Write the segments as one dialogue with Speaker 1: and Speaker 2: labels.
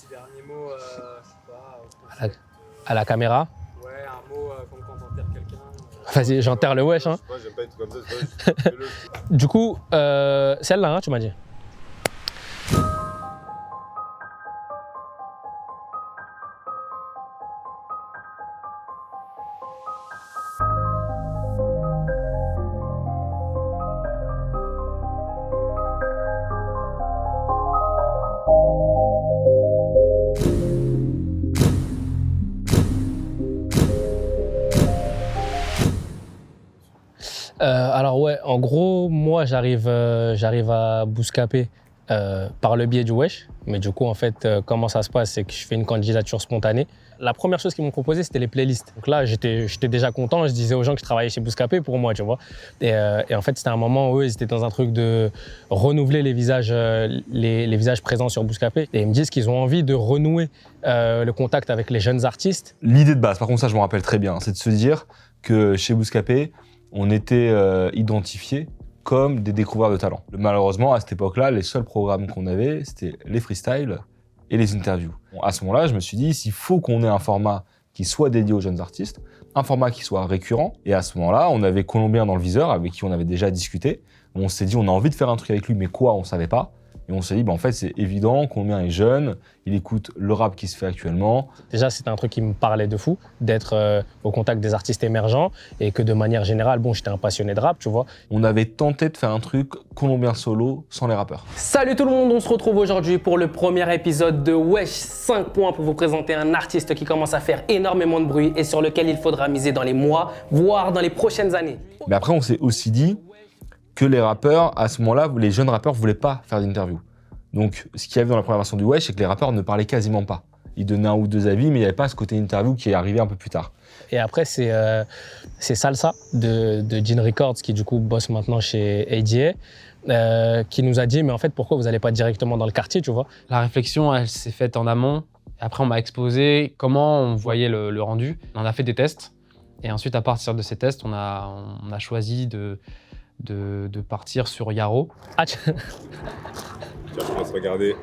Speaker 1: petit dernier mot, je sais pas,
Speaker 2: À la caméra.
Speaker 1: Ouais, un mot comme quand t'enterres quelqu'un.
Speaker 2: Vas-y, j'enterre le wesh. Hein.
Speaker 3: Moi, j'aime pas être comme ça, c'est pas
Speaker 2: Du coup, celle-là, hein, tu m'as dit. Alors ouais, en gros, moi j'arrive à Bouscapé par le biais du Wesh. Mais du coup, en fait, comment ça se passe, c'est que je fais une candidature spontanée. La première chose qu'ils m'ont proposé, c'était les playlists. Donc là, j'étais déjà content. Je disais aux gens que je travaillais chez Bouscapé pour moi, tu vois. Et en fait, c'était un moment où ils étaient dans un truc de renouveler les visages présents sur Bouscapé. Et ils me disent qu'ils ont envie de renouer le contact avec les jeunes artistes.
Speaker 4: L'idée de base, par contre, ça, je me rappelle très bien, c'est de se dire que chez Bouscapé, on était identifiés comme des découvreurs de talent. Malheureusement, à cette époque-là, les seuls programmes qu'on avait, c'était les freestyles et les interviews. Bon, à ce moment-là, je me suis dit, s'il faut qu'on ait un format qui soit dédié aux jeunes artistes, un format qui soit récurrent. Et à ce moment-là, on avait Colombien dans le viseur, avec qui on avait déjà discuté. On s'est dit, on a envie de faire un truc avec lui, mais quoi, on savait pas. Et on s'est dit, en fait, c'est évident, Colombien est jeune, il écoute le rap qui se fait actuellement.
Speaker 2: Déjà, c'était un truc qui me parlait de fou, d'être au contact des artistes émergents et que de manière générale, bon, j'étais un passionné de rap, tu vois.
Speaker 4: On avait tenté de faire un truc Colombien solo sans les rappeurs.
Speaker 2: Salut tout le monde, on se retrouve aujourd'hui pour le premier épisode de Wesh 5 points pour vous présenter un artiste qui commence à faire énormément de bruit et sur lequel il faudra miser dans les mois, voire dans les prochaines années.
Speaker 4: Mais après, on s'est aussi dit que les rappeurs, à ce moment-là, les jeunes rappeurs ne voulaient pas faire d'interview. Donc, ce qu'il y avait dans la première version du Wesh, c'est que les rappeurs ne parlaient quasiment pas. Ils donnaient un ou deux avis, mais il n'y avait pas ce côté interview qui est arrivé un peu plus tard.
Speaker 2: Et après, c'est Salsa de Gene Records, qui du coup bosse maintenant chez ADA, qui nous a dit, mais en fait, pourquoi vous n'allez pas directement dans le quartier, tu vois?
Speaker 5: La réflexion, elle s'est faite en amont. Après, on m'a exposé comment on voyait le rendu. On a fait des tests. Et ensuite, à partir de ces tests, on a choisi de partir sur Yaro.
Speaker 2: Ah,
Speaker 3: Tiens, je laisse regarder.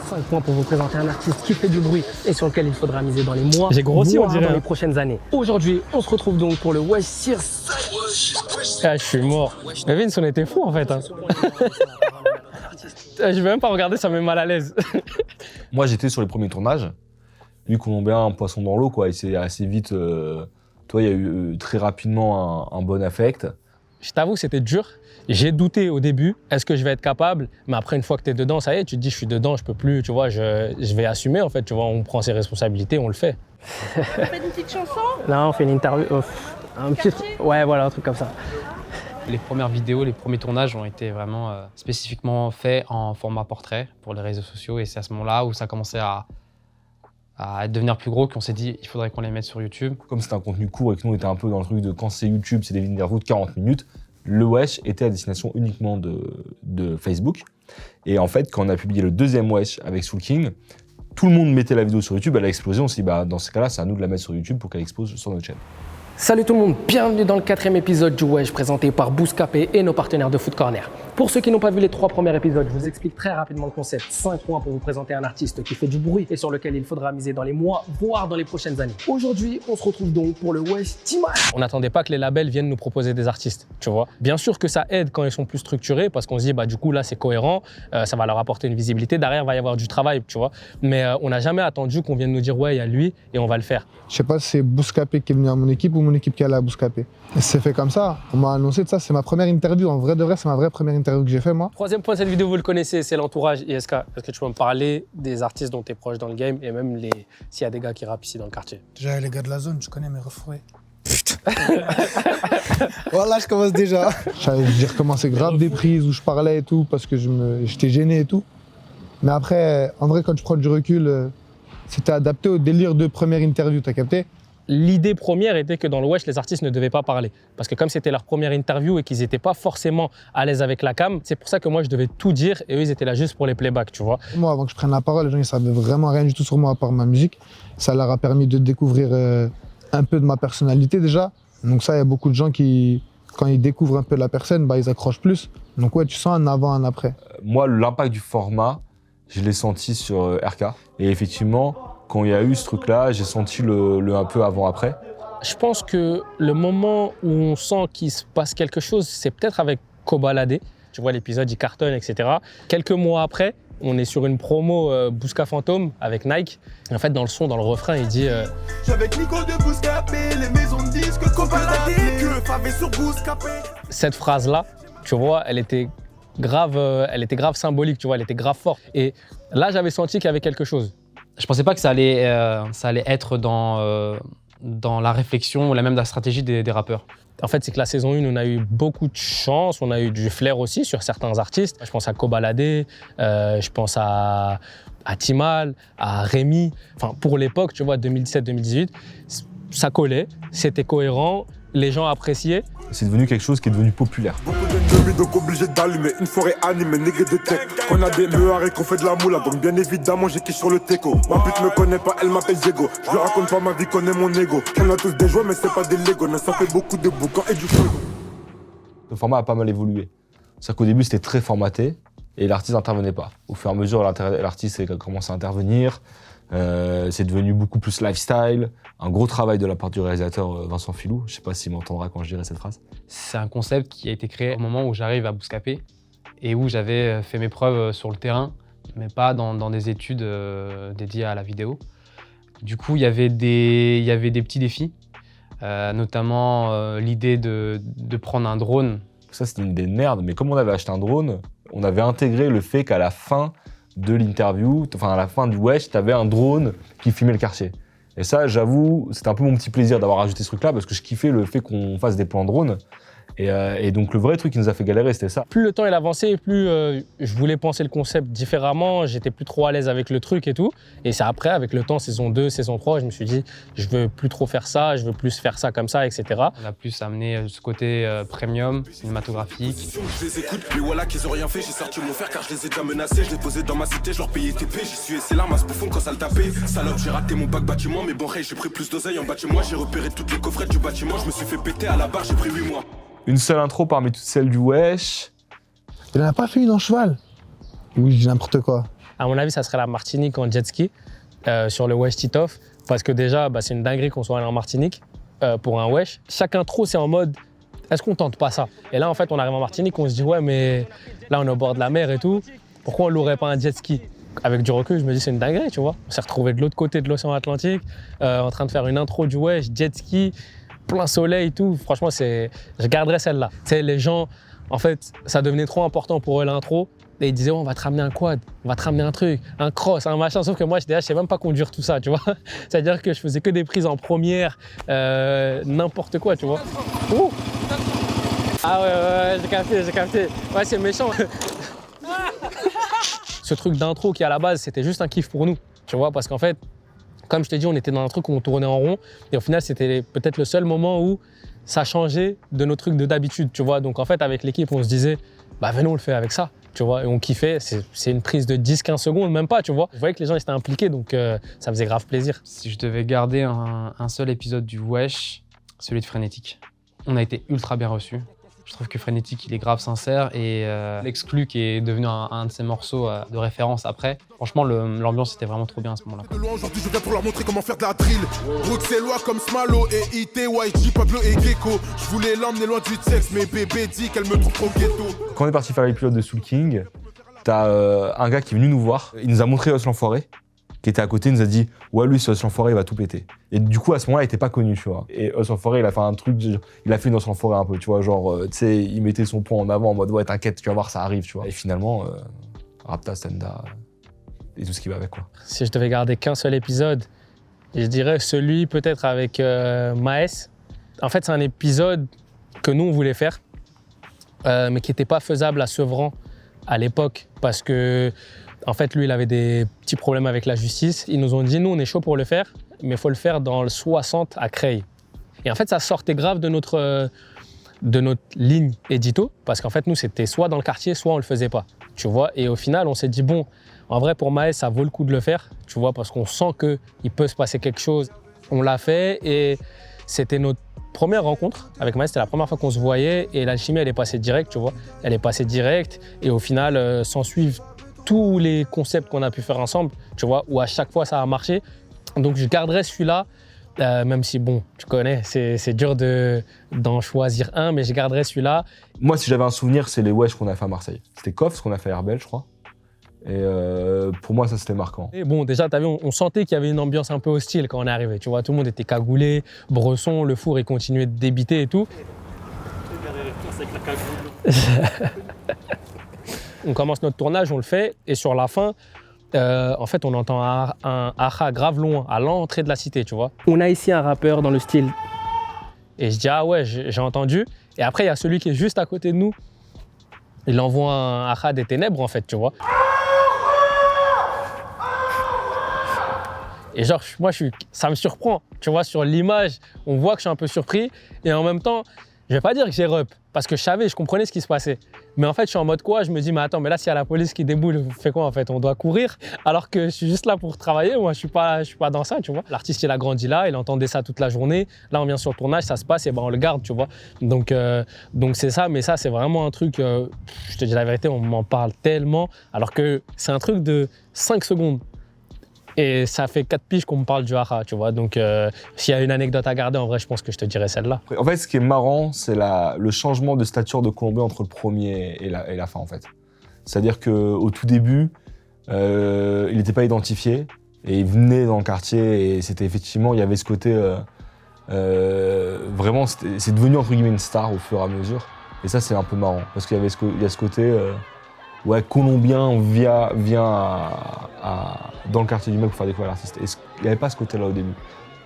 Speaker 2: 5 points pour vous présenter un artiste qui fait du bruit et sur lequel il faudra miser dans les mois,
Speaker 5: J'ai grossi,
Speaker 2: voire
Speaker 5: on dirait,
Speaker 2: dans les
Speaker 5: hein.
Speaker 2: prochaines années. Aujourd'hui, on se retrouve donc pour le Wesh Sir. Ah, je suis mort. Mais Vince, on était fous en fait. Hein. Je vais même pas regarder, ça me met mal à l'aise.
Speaker 4: Moi, j'étais sur les premiers tournages. Lui, Colombien, un poisson dans l'eau, quoi. Et c'est assez vite... toi, il y a eu très rapidement un bon affect.
Speaker 2: Je t'avoue, c'était dur. J'ai douté au début, est-ce que je vais être capable? Mais après, une fois que tu es dedans, ça y est, tu te dis, je suis dedans, je peux plus, tu vois, je vais assumer, en fait, tu vois, on prend ses responsabilités, on le fait.
Speaker 6: On fait une petite chanson?
Speaker 2: Là, on fait une interview, un petit... Ouais, voilà, un truc comme ça.
Speaker 5: Les premières vidéos, les premiers tournages ont été vraiment spécifiquement faits en format portrait pour les réseaux sociaux. Et c'est à ce moment-là où ça commençait à devenir plus gros qu'on s'est dit, il faudrait qu'on les mette sur YouTube.
Speaker 4: Comme c'était un contenu court et que nous, on était un peu dans le truc de quand c'est YouTube, c'est des vidéos de 40 minutes, le Wesh était à destination uniquement de Facebook. Et en fait, quand on a publié le deuxième Wesh avec Soul King, tout le monde mettait la vidéo sur YouTube, elle a explosé. On s'est dit, dans ce cas-là, c'est à nous de la mettre sur YouTube pour qu'elle explose sur notre chaîne.
Speaker 2: Salut tout le monde, bienvenue dans le 4e épisode du Wesh présenté par Bouscapé et nos partenaires de Foot Corner. Pour ceux qui n'ont pas vu les 3 premiers épisodes, je vous explique très rapidement le concept. 5 points pour vous présenter un artiste qui fait du bruit et sur lequel il faudra miser dans les mois, voire dans les prochaines années. Aujourd'hui, on se retrouve donc pour le Wesh Timage. On n'attendait pas que les labels viennent nous proposer des artistes, tu vois. Bien sûr que ça aide quand ils sont plus structurés parce qu'on se dit, du coup là c'est cohérent, ça va leur apporter une visibilité, derrière il va y avoir du travail, tu vois. Mais on n'a jamais attendu qu'on vienne nous dire, ouais, il y a lui et on va le faire.
Speaker 7: Je sais pas si c'est Bouscapé qui est venu à mon équipe ou mon équipe qui est allée à Bouscapé. Et c'est fait comme ça. On m'a annoncé de ça, c'est ma première interview. En vrai de vrai, c'est ma vraie première interview que j'ai fait, moi.
Speaker 2: Troisième point de cette vidéo, vous le connaissez, c'est l'entourage ISK. Est-ce que tu peux me parler des artistes dont tu es proche dans le game et même s'il y a des gars qui rappent ici dans le quartier?
Speaker 8: Déjà, les gars de la zone, je connais mes refouets. Putain. Voilà, je commence déjà.
Speaker 7: J'ai recommencé grave des prises où je parlais et tout parce que j'étais gêné et tout. Mais après, en vrai, quand je prends du recul, c'était adapté au délire de première interview, t'as capté?
Speaker 2: L'idée première était que dans le Wesh, les artistes ne devaient pas parler. Parce que comme c'était leur première interview et qu'ils n'étaient pas forcément à l'aise avec la cam, c'est pour ça que moi, je devais tout dire et eux, ils étaient là juste pour les playbacks, tu vois.
Speaker 7: Moi, avant que je prenne la parole, les gens, ils savaient vraiment rien du tout sur moi à part ma musique. Ça leur a permis de découvrir un peu de ma personnalité déjà. Donc ça, il y a beaucoup de gens qui, quand ils découvrent un peu la personne, ils accrochent plus. Donc ouais, tu sens un avant, un après.
Speaker 4: Moi, l'impact du format, je l'ai senti sur RK. Et effectivement, quand il y a eu ce truc-là, j'ai senti le un peu avant-après.
Speaker 2: Je pense que le moment où on sent qu'il se passe quelque chose, c'est peut-être avec Kobalade. Tu vois, l'épisode, il cartonne, etc. Quelques mois après, on est sur une promo Bousca Fantôme avec Nike. Et en fait, dans le son, dans le refrain, il dit
Speaker 9: J'avec Nico de Bouscapé, les maisons de disques, Kobalade, que favé sur Bouscapé.
Speaker 2: Cette phrase-là, tu vois, elle était grave symbolique, tu vois, elle était grave forte. Et là, j'avais senti qu'il y avait quelque chose.
Speaker 5: Je pensais pas que ça allait être dans la réflexion ou même dans la stratégie des rappeurs.
Speaker 2: En fait, c'est que la saison 1, on a eu beaucoup de chance, on a eu du flair aussi sur certains artistes. Je pense à Kobalade, je pense à Timal, à Rémi. Enfin, pour l'époque, tu vois, 2017-2018, ça collait, c'était cohérent, les gens appréciaient.
Speaker 4: C'est devenu quelque chose qui est devenu populaire.
Speaker 9: Beaucoup d'ennemis, donc obligé d'allumer une forêt animée, nègre de tech. Qu'on a des meurs et qu'on fait de la moula, donc bien évidemment j'ai qui sur le teco. Ma pute me connaît pas, elle m'appelle Diego. Je lui raconte pas ma vie, connaît mon ego. On a tous des jouets, mais c'est pas des Lego. Ça fait beaucoup de boucans et du feu.
Speaker 4: Le format a pas mal évolué. C'est-à-dire qu'au début, c'était très formaté et l'artiste n'intervenait pas. Au fur et à mesure, l'artiste a commencé à intervenir. C'est devenu beaucoup plus lifestyle. Un gros travail de la part du réalisateur Vincent Filou. Je sais pas s'il m'entendra quand je dirai cette phrase.
Speaker 5: C'est un concept qui a été créé au moment où j'arrive à Bouscapé et où j'avais fait mes preuves sur le terrain, mais pas dans des études dédiées à la vidéo. Du coup, il y avait des petits défis, notamment l'idée de prendre un drone.
Speaker 4: Ça, c'était une idée de merde, mais comme on avait acheté un drone, on avait intégré le fait qu'à la fin de l'interview, enfin à la fin du Wesh, tu avais un drone qui filmait le quartier. Et ça, j'avoue, c'était un peu mon petit plaisir d'avoir ajouté ce truc-là parce que je kiffais le fait qu'on fasse des plans drone. Et donc le vrai truc qui nous a fait galérer, c'était ça.
Speaker 2: Plus le temps il avançait, plus je voulais penser le concept différemment, j'étais plus trop à l'aise avec le truc et tout. Et c'est après, avec le temps, saison 2, saison 3, je me suis dit, je veux plus trop faire ça, je veux plus faire ça comme ça, etc.
Speaker 5: On a plus amené ce côté premium, cinématographique.
Speaker 9: Je les écoute, mais voilà qu'ils ont rien fait. J'ai sorti mon fer car je les ai déjà menacés. Je les posé dans ma cité, je leur payais TP. J'y suis et c'est larmes à ce bouffon quand ça le tapait. Salope, j'ai raté mon bac bâtiment, mais bon, hey, j'ai pris plus d'oseille en bas de chez moi. J'ai repéré toutes les coffrets du bâtiment. Je me suis fait péter à la barre, j'ai pris 8 mois.
Speaker 4: Une seule intro parmi toutes celles du Wesh.
Speaker 7: Il en a pas fait une en cheval. Oui, je dis n'importe quoi.
Speaker 2: À mon avis, ça serait la Martinique en jet ski sur le Wesh Titoff. Parce que déjà, c'est une dinguerie qu'on soit allé en Martinique pour un Wesh. Chaque intro, c'est en mode, est-ce qu'on tente pas ça? Et là, en fait, on arrive en Martinique, on se dit, ouais, mais là, on est au bord de la mer et tout. Pourquoi on louerait pas un jet ski? Avec du recul, je me dis, c'est une dinguerie, tu vois. On s'est retrouvés de l'autre côté de l'océan Atlantique, en train de faire une intro du Wesh, jet ski, plein soleil et tout. Franchement, je garderais celle-là. Tu sais, les gens, en fait, ça devenait trop important pour eux l'intro. Et ils disaient, oh, on va te ramener un quad, on va te ramener un truc, un cross, un machin. Sauf que moi, je sais même pas conduire tout ça, tu vois. C'est-à-dire que je faisais que des prises en première, n'importe quoi, tu vois. Ouh. Ah ouais, j'ai capté. Ouais, c'est méchant. Ce truc d'intro qui, à la base, c'était juste un kiff pour nous, tu vois, parce qu'en fait, comme je t'ai dit, on était dans un truc où on tournait en rond. Et au final, c'était peut-être le seul moment où ça changeait de nos trucs de d'habitude, tu vois. Donc en fait, avec l'équipe, on se disait, venons, on le fait avec ça, tu vois. Et on kiffait. C'est une prise de 10-15 secondes, même pas, tu vois. Je voyais que les gens étaient impliqués, donc ça faisait grave plaisir.
Speaker 5: Si je devais garder un seul épisode du Wesh, celui de Frénétique. On a été ultra bien reçus. Je trouve que Frénétique, il est grave sincère et l'exclu qui est devenu un de ses morceaux de référence après. Franchement, l'ambiance était vraiment trop bien à ce moment-là.
Speaker 9: De loin, aujourd'hui, je viens pour leur montrer comment faire de la drill. Bruxellois comme Smalo et IT, YG, Pablo et Gecko. Je voulais l'emmener loin du sexe, mais bébé dit qu'elle me trouve trop ghetto.
Speaker 4: Quand on est parti faire les pilotes de Soul King, t'as un gars qui est venu nous voir. Il nous a montré Os l'Enfoiré, qui était à côté, il nous a dit « Ouais, lui, ce Os l'Enfoiré, il va tout péter ». Et du coup, à ce moment-là, il était pas connu, tu vois. Et Os l'Enfoiré, il a fait un truc, il a fait une Os l'Enfoiré un peu, tu vois, genre, tu sais, il mettait son poing en avant en mode « Ouais, t'inquiète, tu vas voir, ça arrive », tu vois. Et finalement, Rapta, Stenda, et tout ce qui va avec, quoi.
Speaker 2: Si je devais garder qu'un seul épisode, je dirais celui peut-être avec Maes. En fait, c'est un épisode que nous, on voulait faire, mais qui n'était pas faisable à Sevran à l'époque, parce que en fait, lui, il avait des petits problèmes avec la justice. Ils nous ont dit, nous, on est chaud pour le faire, mais il faut le faire dans le 60 à Creil. Et en fait, ça sortait grave de notre ligne édito, parce qu'en fait, nous, c'était soit dans le quartier, soit on le faisait pas, tu vois. Et au final, on s'est dit, bon, en vrai, pour Maes, ça vaut le coup de le faire, tu vois, parce qu'on sent qu'il peut se passer quelque chose. On l'a fait et c'était notre première rencontre avec Maes, c'était la première fois qu'on se voyait et l'alchimie, elle est passée direct, tu vois. Elle est passée direct et au final, s'en suivent tous les concepts qu'on a pu faire ensemble, tu vois, où à chaque fois ça a marché. Donc je garderai celui-là, même si bon, tu connais, c'est dur d'en choisir un, mais je garderai celui-là.
Speaker 4: Moi, si j'avais un souvenir, c'est les wesh qu'on a fait à Marseille. C'était Koff, ce qu'on a fait à Herbel, je crois. Et pour moi, ça, c'était marquant.
Speaker 2: Et bon, déjà, t'as vu, on sentait qu'il y avait une ambiance un peu hostile quand on est arrivé, tu vois. Tout le monde était cagoulé, Bresson, le four, il continuait de débiter et tout. On commence notre tournage, on le fait, et sur la fin, en fait, on entend un aha grave loin, à l'entrée de la cité, tu vois. On a ici un rappeur dans le style. Et je dis, ah ouais, j'ai entendu. Et après, il y a celui qui est juste à côté de nous. Il envoie un aha des ténèbres, en fait, tu vois. Et genre, moi, ça me surprend, tu vois, sur l'image, on voit que je suis un peu surpris. Et en même temps, je vais pas dire que j'ai rep, parce que je comprenais ce qui se passait. Mais en fait, je suis en mode quoi? Je me dis, mais attends, mais là, s'il y a la police qui déboule, on fait quoi en fait? On doit courir, alors que je suis juste là pour travailler. Moi, je suis pas dans ça, tu vois. L'artiste, il a grandi là, il entendait ça toute la journée. Là, on vient sur le tournage, ça se passe, et ben on le garde, tu vois. Donc c'est ça, mais ça, c'est vraiment un truc, je te dis la vérité, on m'en parle tellement, alors que c'est un truc de 5 secondes. Et ça fait 4 piges qu'on me parle du haha, tu vois. Donc, s'il y a une anecdote à garder, en vrai, je pense que je te dirais celle-là.
Speaker 4: En fait, ce qui est marrant, c'est le changement de stature de Colombé entre le premier et la fin, en fait. C'est-à-dire qu'au tout début, il n'était pas identifié et il venait dans le quartier et c'était effectivement, il y avait ce côté... vraiment, c'est devenu entre guillemets une star au fur et à mesure. Et ça, c'est un peu marrant parce qu'il y a ce côté... ouais, Colombien vient dans le quartier du mec pour faire découvrir l'artiste. Et il n'y avait pas ce côté-là au début.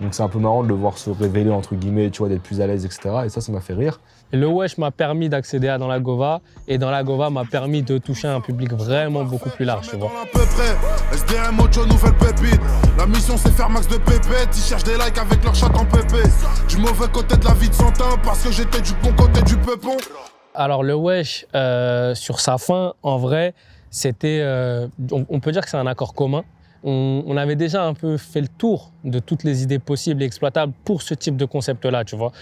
Speaker 4: Donc c'est un peu marrant de le voir se révéler, entre guillemets, tu vois, d'être plus à l'aise, etc. Et ça m'a fait rire.
Speaker 2: Et le wesh m'a permis d'accéder à Dans la Gova. Et Dans la Gova m'a permis de toucher un public vraiment beaucoup plus large, tu vois.
Speaker 9: À peu près, SDM, Ocho, nouvelle pépite. La mission, c'est faire max de pépettes. Ils cherchent des likes avec leur chat en pépé. Du mauvais côté de la vie de Santin, parce que j'étais du bon côté du peupon.
Speaker 2: Alors le wesh, sur sa fin, en vrai, c'était, on peut dire que c'est un accord commun. On avait déjà un peu fait le tour de toutes les idées possibles et exploitables pour ce type de concept-là, tu vois.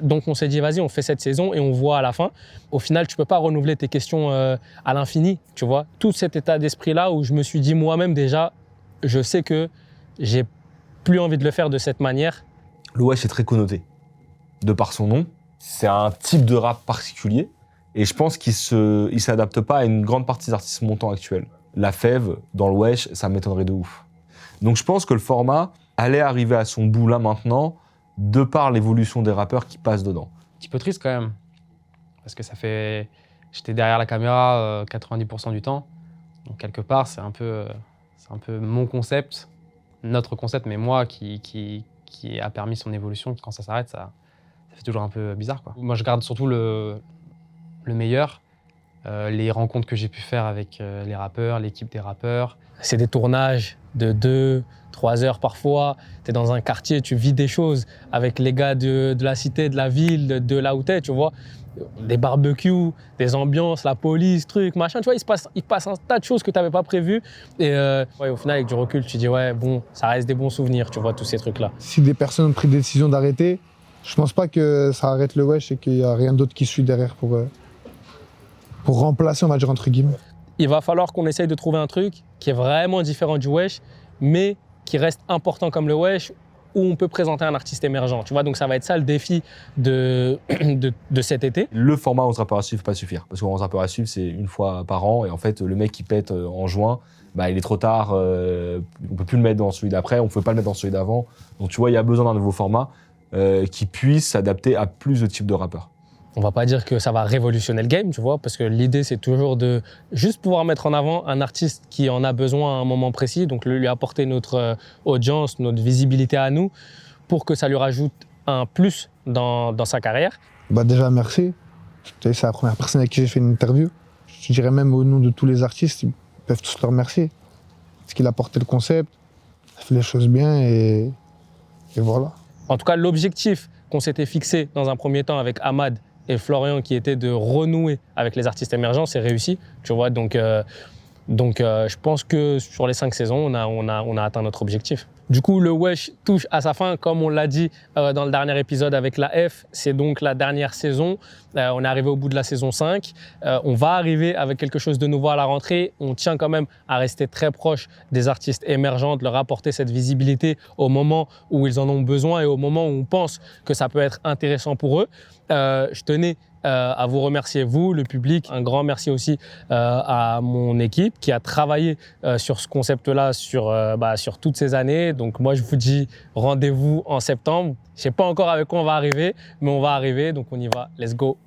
Speaker 2: Donc on s'est dit, vas-y, on fait cette saison et on voit à la fin. Au final, tu peux pas renouveler tes questions à l'infini, tu vois. Tout cet état d'esprit-là où je me suis dit moi-même déjà, je sais que j'ai plus envie de le faire de cette manière.
Speaker 4: Le wesh est très connoté, de par son nom. C'est un type de rap particulier et je pense qu'il s'adapte pas à une grande partie des artistes montants actuels. La fève, dans le wesh, ça m'étonnerait de ouf. Donc je pense que le format allait arriver à son bout là maintenant, de par l'évolution des rappeurs qui passent dedans.
Speaker 5: Un petit peu triste quand même, parce que j'étais derrière la caméra 90% du temps, donc quelque part c'est un peu mon concept, notre concept, mais moi qui a permis son évolution, quand ça s'arrête, ça fait toujours un peu bizarre, quoi. Moi je garde surtout le meilleur. Les rencontres que j'ai pu faire avec les rappeurs, l'équipe des rappeurs.
Speaker 2: C'est des tournages de 2-3 heures parfois. Tu es dans un quartier, tu vis des choses avec les gars de la cité, de la ville, de là où tu es, tu vois. Des barbecues, des ambiances, la police, trucs, machin. Tu vois, il passe un tas de choses que tu n'avais pas prévues. Et ouais, au final, avec du recul, tu dis, ouais, bon, ça reste des bons souvenirs, tu vois, tous ces trucs-là.
Speaker 7: Si des personnes ont pris des décisions d'arrêter, je pense pas que ça arrête le wesh et qu'il y a rien d'autre qui suit derrière pour remplacer, on va dire, entre guillemets.
Speaker 2: Il va falloir qu'on essaye de trouver un truc qui est vraiment différent du wesh, mais qui reste important comme le wesh, où on peut présenter un artiste émergent. Tu vois, donc ça va être ça le défi de cet été.
Speaker 4: Le format 11 rappeurs à suivre ne va pas suffire, parce que 11 rappeurs à suivre, c'est une fois par an, et en fait, le mec qui pète en juin, bah, il est trop tard, on peut plus le mettre dans celui d'après, on ne peut pas le mettre dans celui d'avant. Donc tu vois, il y a besoin d'un nouveau format qui puisse s'adapter à plus de types de rappeurs.
Speaker 2: On va pas dire que ça va révolutionner le game, tu vois, parce que l'idée, c'est toujours de juste pouvoir mettre en avant un artiste qui en a besoin à un moment précis, donc lui apporter notre audience, notre visibilité à nous, pour que ça lui rajoute un plus dans sa carrière.
Speaker 7: Bah déjà, merci. C'est la première personne avec qui j'ai fait une interview. Je dirais même au nom de tous les artistes, ils peuvent tous le remercier. Parce qu'il a porté le concept, il a fait les choses bien et voilà.
Speaker 2: En tout cas, l'objectif qu'on s'était fixé dans un premier temps avec Ahmad et Florian, qui était de renouer avec les artistes émergents, c'est réussi, tu vois. Donc Donc je pense que sur les 5 saisons, on a atteint notre objectif. Du coup, le Wesh touche à sa fin, comme on l'a dit dans le dernier épisode avec la F. C'est donc la dernière saison. On est arrivé au bout de la saison 5. On va arriver avec quelque chose de nouveau à la rentrée. On tient quand même à rester très proche des artistes émergents, de leur apporter cette visibilité au moment où ils en ont besoin et au moment où on pense que ça peut être intéressant pour eux. Je tenais à vous remercier, vous, le public. Un grand merci aussi à mon équipe qui a travaillé sur ce concept-là sur toutes ces années. Donc moi, je vous dis rendez-vous en septembre. Je ne sais pas encore avec quoi on va arriver, mais on va arriver. Donc on y va. Let's go.